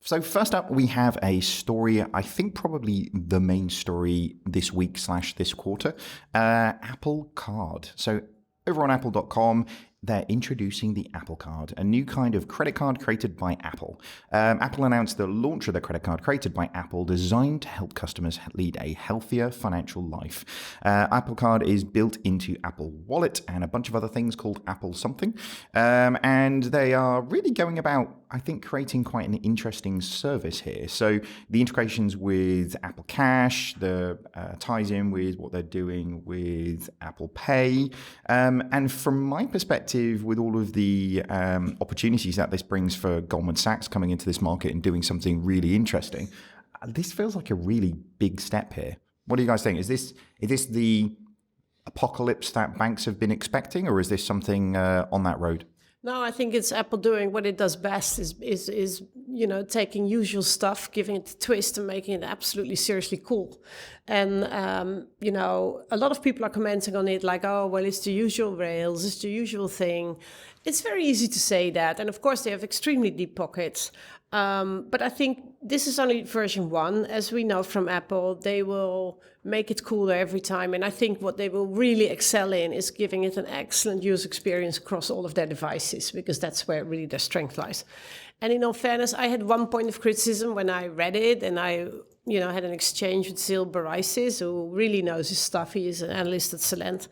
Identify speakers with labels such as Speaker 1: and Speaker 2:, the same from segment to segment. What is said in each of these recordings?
Speaker 1: So first up, we have a story, I think probably the main story this week / this quarter, Apple Card. So over on apple.com, they're introducing the Apple Card, a new kind of credit card created by Apple. Apple announced the launch of the credit card created by Apple, designed to help customers lead a healthier financial life. Apple Card is built into Apple Wallet and a bunch of other things called Apple something. And they are really going about, I think, creating quite an interesting service here. So the integrations with Apple Cash, the ties in with what they're doing with Apple Pay. And from my perspective, with all of the opportunities that this brings for Goldman Sachs coming into this market and doing something really interesting, this feels like a really big step here. What do you guys think? Is this the apocalypse that banks have been expecting, or is this something on that road?
Speaker 2: No, I think it's Apple doing what it does best is taking usual stuff, giving it a twist and making it absolutely seriously cool. And, a lot of people are commenting on it like, oh, well, it's the usual rails, it's the usual thing. It's very easy to say that. And of course, they have extremely deep pockets. But I think this is only version 1. As we know from Apple, they will make it cooler every time. And I think what they will really excel in is giving it an excellent user experience across all of their devices, because that's where really their strength lies. And in all fairness, I had one point of criticism when I read it, and I had an exchange with Sil Baraisis, who really knows his stuff. He is an analyst at Celent.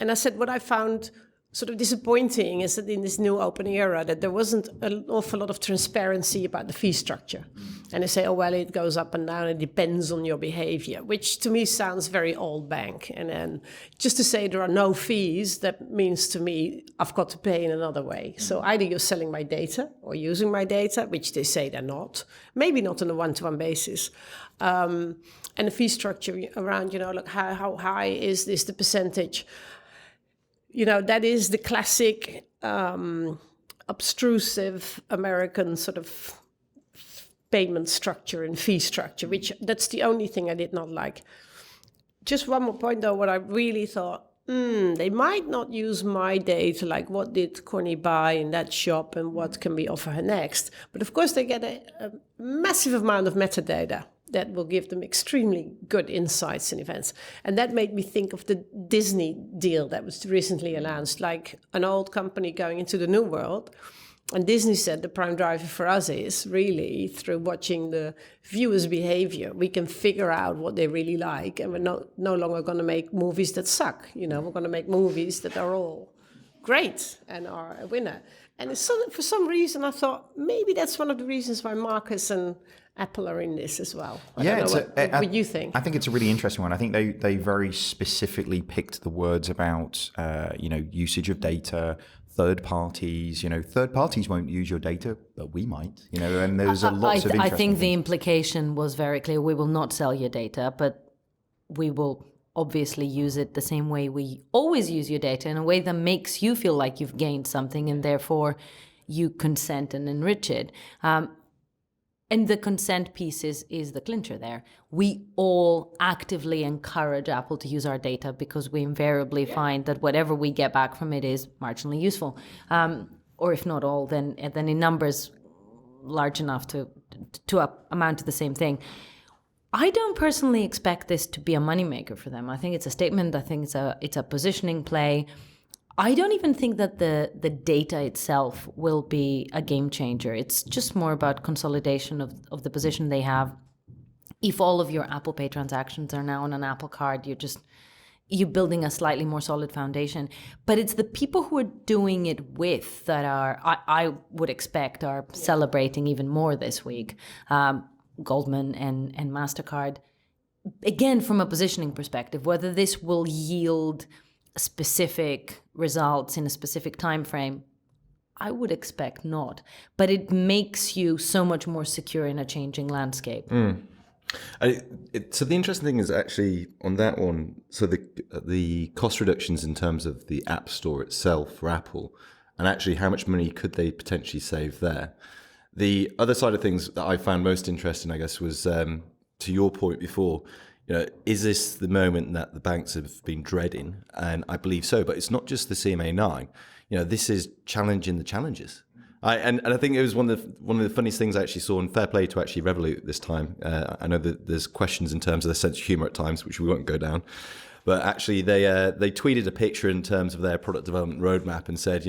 Speaker 2: And I said, what I found sort of disappointing is that in this new open era that there wasn't an awful lot of transparency about the fee structure. And they say, oh, well, it goes up and down, it depends on your behavior, which to me sounds very old bank. And then just to say there are no fees, that means to me I've got to pay in another way. So either you're selling my data or using my data, which they say they're not, maybe not on a one-to-one basis. And the fee structure around, look, how high is this, the percentage? That is the classic obtrusive American sort of payment structure and fee structure, that's the only thing I did not like. Just one more point, though, what I really thought, they might not use my data, like what did Conny buy in that shop and what can we offer her next. But of course, they get a massive amount of metadata that will give them extremely good insights and events. And that made me think of the Disney deal that was recently announced, like an old company going into the new world. And Disney said the prime driver for us is really through watching the viewers' behavior, we can figure out what they really like. And we're no longer going to make movies that suck. We're going to make movies that are all great and are a winner. And for some reason, I thought maybe that's one of the reasons why Marcus and Apple are in this as well. I don't know what you think.
Speaker 1: I think it's a really interesting one. I think they very specifically picked the words about, usage of data, third parties. Third parties won't use your data, but we might. And there's lots of interesting
Speaker 3: I think the
Speaker 1: things.
Speaker 3: implication was very clear. We will not sell your data, but we will obviously use it the same way we always use your data, in a way that makes you feel like you've gained something, and therefore you consent and enrich it. And the consent piece is the clincher there. We all actively encourage Apple to use our data because we invariably find that whatever we get back from it is marginally useful. Or if not all, then in numbers large enough to amount to the same thing. I don't personally expect this to be a moneymaker for them. I think it's a statement. I think it's a positioning play. I don't even think that the data itself will be a game changer. It's just more about consolidation of the position they have. If all of your Apple Pay transactions are now on an Apple Card, you're building a slightly more solid foundation. But it's the people who are doing it with that I would expect are celebrating even more this week. Goldman and MasterCard. Again, from a positioning perspective, whether this will yield specific results in a specific time frame, I would expect not. But it makes you so much more secure in a changing landscape.
Speaker 4: So the interesting thing is actually on that one, so the cost reductions in terms of the App Store itself for Apple, and actually how much money could they potentially save there. The other side of things that I found most interesting, I guess, was to your point before, is this the moment that the banks have been dreading? And I believe so, but it's not just the CMA9. This is challenging the challenges. And I think it was one of the funniest things I actually saw, and fair play to actually Revolut this time. I know that there's questions in terms of their sense of humor at times, which we won't go down. But actually, they tweeted a picture in terms of their product development roadmap and said,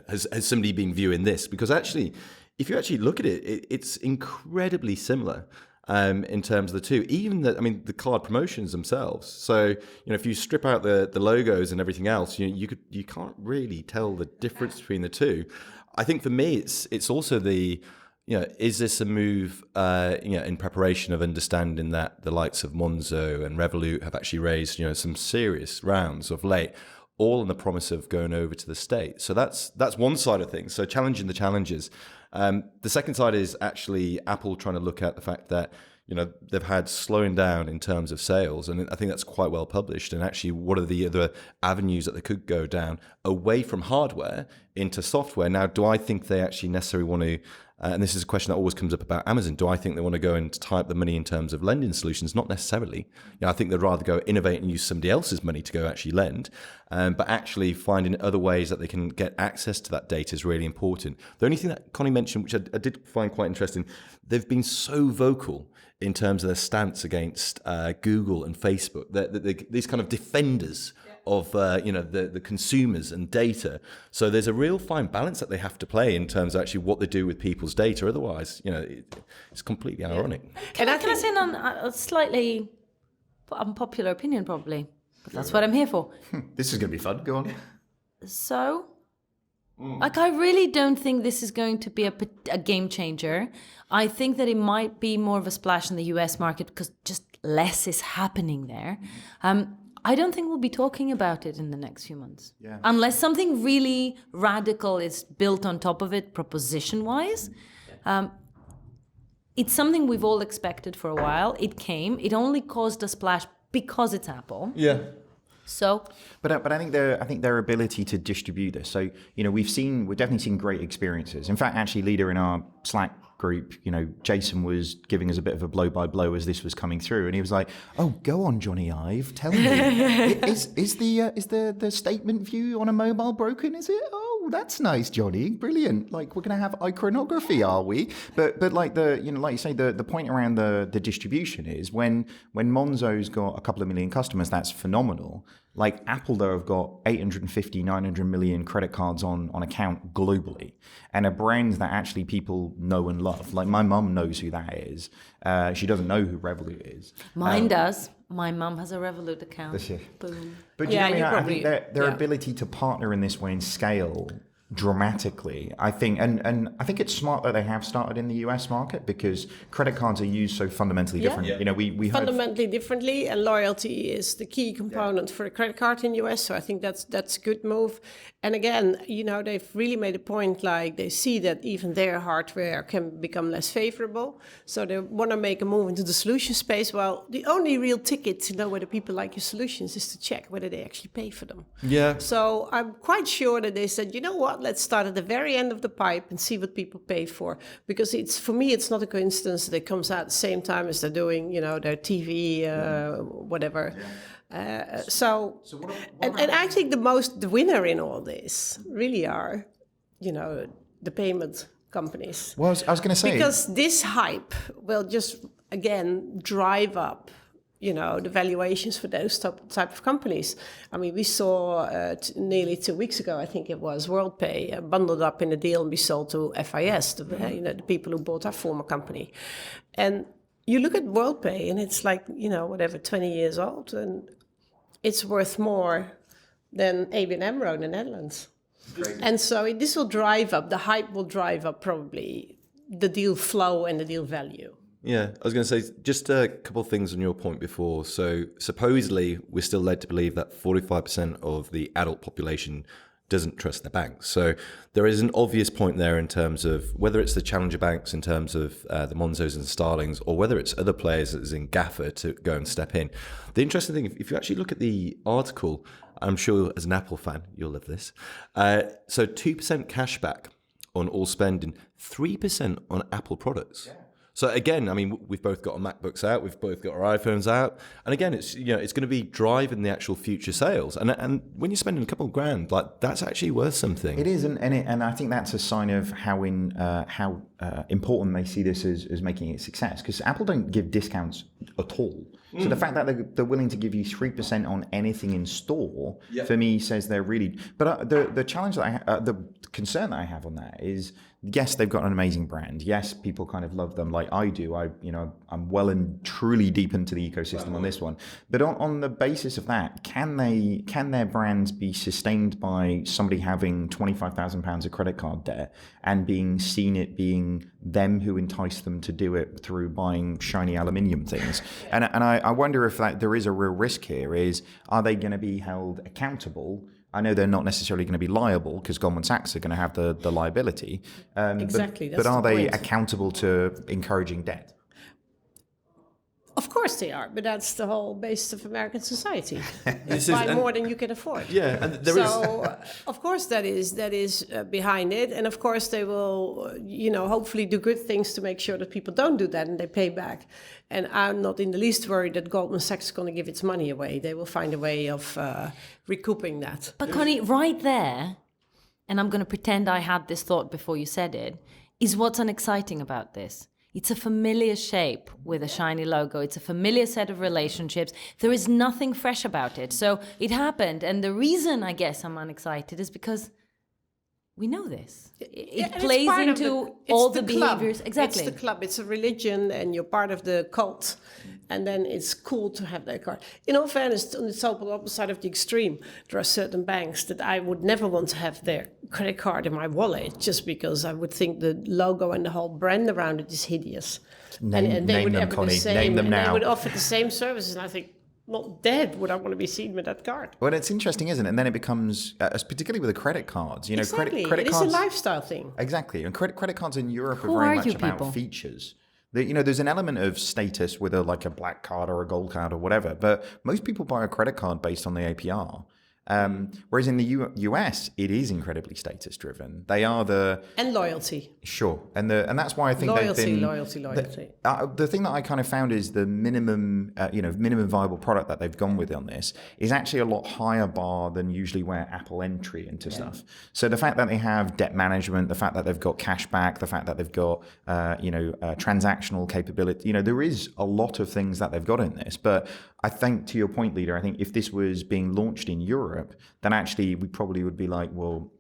Speaker 4: has somebody been viewing this? Because actually, if you actually look at it, it's incredibly similar in terms of the two. Even the card promotions themselves. So if you strip out the logos and everything else, you can't really tell the difference between the two. I think for me, it's also the is this a move, in preparation of understanding that the likes of Monzo and Revolut have actually raised, some serious rounds of late, all on the promise of going over to the States. So that's one side of things. So challenging the challenges. The second side is actually Apple trying to look at the fact that, they've had slowing down in terms of sales. And I think that's quite well published. And actually, what are the other avenues that they could go down away from hardware into software? Now, do I think they actually necessarily want to, and this is a question that always comes up about Amazon, do I think they want to go and tie up the money in terms of lending solutions? Not necessarily. I think they'd rather go innovate and use somebody else's money to go actually lend. But actually finding other ways that they can get access to that data is really important. The only thing that Conny mentioned, which I did find quite interesting, they've been so vocal in terms of their stance against Google and Facebook. These kind of defenders of the consumers and data. So there's a real fine balance that they have to play in terms of actually what they do with people's data. Otherwise, it's completely ironic.
Speaker 3: Can I say a slightly unpopular opinion, probably? But that's what I'm here for.
Speaker 1: This is going to be fun. Go on.
Speaker 3: So, I really don't think this is going to be a game changer. I think that it might be more of a splash in the US market because just less is happening there. I don't think we'll be talking about it in the next few months.
Speaker 1: Yeah.
Speaker 3: Unless something really radical is built on top of it, proposition-wise. It's something we've all expected for a while. It came. It only caused a splash because it's Apple.
Speaker 4: Yeah.
Speaker 3: So,
Speaker 1: but I think their ability to distribute this. So we've definitely seen great experiences. In fact, actually, Leda in our Slack group, Jason was giving us a bit of a blow by blow as this was coming through, and he was like, "Oh, go on, Johnny Ive, tell me, is the statement view on a mobile broken? Is it? Oh, that's nice, Johnny, brilliant. Like we're gonna have iconography, are we? But like like you say, the point around the distribution is when Monzo's got a couple of million customers, that's phenomenal. Like Apple, though, have got 850, 900 million credit cards on account globally, and are brands that actually people know and love. Like my mum knows who that is. She doesn't know who Revolut is.
Speaker 3: Mine does. My mum has a Revolut account.
Speaker 1: Does she?
Speaker 3: Boom.
Speaker 1: But I think their ability to partner in this way and scale dramatically, I think, and I think it's smart that they have started in the US market because credit cards are used so fundamentally different.
Speaker 2: Yeah.
Speaker 1: We
Speaker 2: fundamentally differently, and loyalty is the key component for a credit card in the US. So I think that's a good move. And again, they've really made a point, like they see that even their hardware can become less favorable. So they want to make a move into the solution space. Well, the only real ticket to know whether people like your solutions is to check whether they actually pay for them.
Speaker 4: Yeah.
Speaker 2: So I'm quite sure that they said, you know what, let's start at the very end of the pipe and see what people pay for. Because for me, it's not a coincidence that it comes out at the same time as they're doing, their TV, whatever. Yeah. And I think the winner in all this really are, the payment companies.
Speaker 1: Well, I was going to say,
Speaker 2: because this hype will just again drive up, the valuations for those type of companies. I mean, we saw nearly 2 weeks ago, I think it was, WorldPay bundled up in a deal and be sold to FIS, the people who bought our former company, and you look at WorldPay and it's like 20 years old and it's worth more than ABN AMRO in the Netherlands. Crazy. And so this will drive up, the hype will drive up probably the deal flow and the deal value.
Speaker 4: Yeah, I was going to say just a couple of things on your point before. So supposedly we're still led to believe that 45% of the adult population doesn't trust the banks. So there is an obvious point there in terms of whether it's the challenger banks in terms of the Monzos and Starlings, or whether it's other players as in Gaffer to go and step in. The interesting thing, if you actually look at the article, I'm sure as an Apple fan, you'll love this. So 2% cashback on all spending, 3% on Apple products. Yeah. So again, I mean, we've both got our MacBooks out, we've both got our iPhones out, and again, it's it's going to be driving the actual future sales. And when you're spending a couple of grand, like that's actually worth something.
Speaker 1: It is, and I think that's a sign of how important they see this as making it a success. Because Apple don't give discounts at all. So the fact that they're willing to give you 3% on anything in store, for me, says they're really. But the challenge that the concern that I have on that is, yes, they've got an amazing brand. Yes, people kind of love them like I do. I'm well and truly deep into the ecosystem on this one. But on the basis of that, can their brands be sustained by somebody having £25,000 of credit card debt and being them who entice them to do it through buying shiny aluminium things? And I wonder if there is a real risk here. Are they going to be held accountable? I know they're not necessarily going to be liable because Goldman Sachs are going to have the liability.
Speaker 2: Exactly.
Speaker 1: But are they accountable to encouraging debt?
Speaker 2: Of course they are, but that's the whole basis of American society. Buy more than you can afford.
Speaker 4: Yeah, and
Speaker 2: of course that is behind it, and of course they will, hopefully do good things to make sure that people don't do that and they pay back. And I'm not in the least worried that Goldman Sachs is going to give its money away. They will find a way of recouping that.
Speaker 3: But Conny, right there, and I'm going to pretend I had this thought before you said it, is what's unexciting about this. It's a familiar shape with a shiny logo. It's a familiar set of relationships. There is nothing fresh about it. So it happened. And the reason I guess I'm unexcited is because we know this. It plays into all the behaviors. Exactly.
Speaker 2: It's the club. It's a religion and you're part of the cult. And then it's cool to have that card. In all fairness, on the total opposite of the extreme, there are certain banks that I would never want to have their credit card in my wallet just because I would think the logo and the whole brand around it is hideous. And they would offer the same.
Speaker 1: Name them now.
Speaker 2: They would offer the same services, and I think, not dead would I want to be seen with that card.
Speaker 1: Well, it's interesting, isn't it? And then it becomes, particularly with the credit cards,
Speaker 2: exactly.
Speaker 1: credit
Speaker 2: it
Speaker 1: cards.
Speaker 2: It's a lifestyle thing.
Speaker 1: Exactly. And credit cards in Europe are very much about features. There's an element of status with a black card or a gold card or whatever, but most people buy a credit card based on the APR. Whereas in the US, it is incredibly status driven. They are
Speaker 2: and loyalty.
Speaker 1: Sure, and that's why I think
Speaker 2: loyalty.
Speaker 1: The thing that I kind of found is the minimum viable product that they've gone with on this is actually a lot higher bar than usually where Apple entry into stuff. So the fact that they have debt management, the fact that they've got cash back, the fact that they've got transactional capability, there is a lot of things that they've got in this. But I think, to your point, Leda, I think if this was being launched in Europe, then actually we probably would be like, well,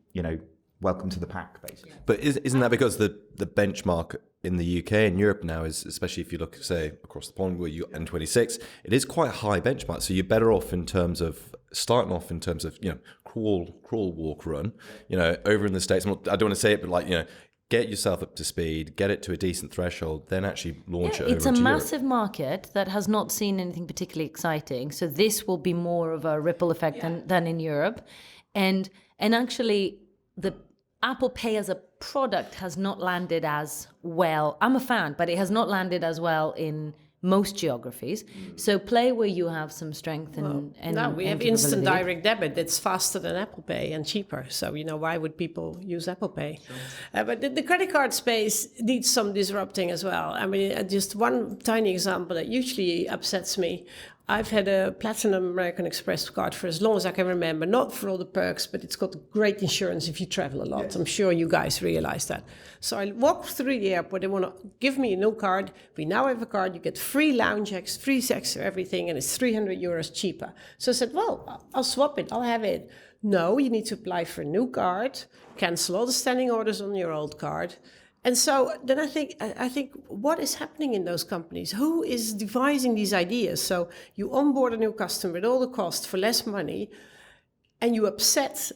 Speaker 1: welcome to the pack, basically.
Speaker 4: But isn't that because the benchmark in the UK and Europe now is, especially if you look, say, across the pond where you got N26, it is quite a high benchmark. So you're better off in terms of starting off in terms of, crawl, walk, run, over in the States. I don't want to say it, but get yourself up to speed, get it to a decent threshold, then actually launch it over
Speaker 3: It's a
Speaker 4: to
Speaker 3: massive
Speaker 4: Europe.
Speaker 3: Market that has not seen anything particularly exciting. So this will be more of a ripple effect than in Europe. And actually, the Apple Pay as a product has not landed as well. I'm a fan, but it has not landed as well in most geographies. So play where you have some strength and
Speaker 2: now we have instant direct debit that's faster than Apple Pay and cheaper. So why would people use Apple Pay? Sure. But the credit card space needs some disrupting as well. I mean, just one tiny example that usually upsets me. I've had a Platinum American Express card for as long as I can remember, not for all the perks, but it's got great insurance if you travel a lot. Yes. I'm sure you guys realize that. So I walk through the airport, they want to give me a new card. We now have a card, you get free lounge X, free sex, everything, and it's €300 cheaper. So I said, well, I'll swap it, I'll have it. No, you need to apply for a new card, cancel all the standing orders on your old card. And so then I think what is happening in those companies? Who is devising these ideas? So you onboard a new customer with all the cost for less money, and you upset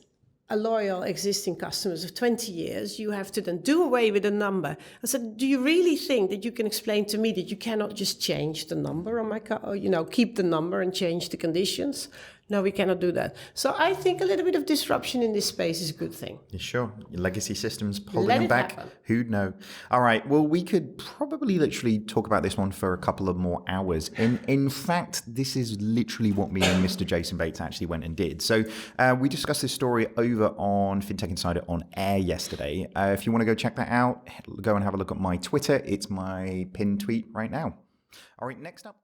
Speaker 2: a loyal existing customers of 20 years. You have to then do away with a number. I said, do you really think that you can explain to me that you cannot just change the number on my car, or, keep the number and change the conditions? No, we cannot do that. So I think a little bit of disruption in this space is a good thing.
Speaker 1: You sure? Your legacy systems holding
Speaker 2: Let
Speaker 1: them
Speaker 2: it
Speaker 1: back?
Speaker 2: happen.
Speaker 1: Who'd know? All right. Well, we could probably literally talk about this one for a couple of more hours. In fact, this is literally what me and Mr. Jason Bates actually went and did. So we discussed this story over on FinTech Insider on air yesterday. If you want to go check that out, go and have a look at my Twitter. It's my pinned tweet right now. All right. Next up.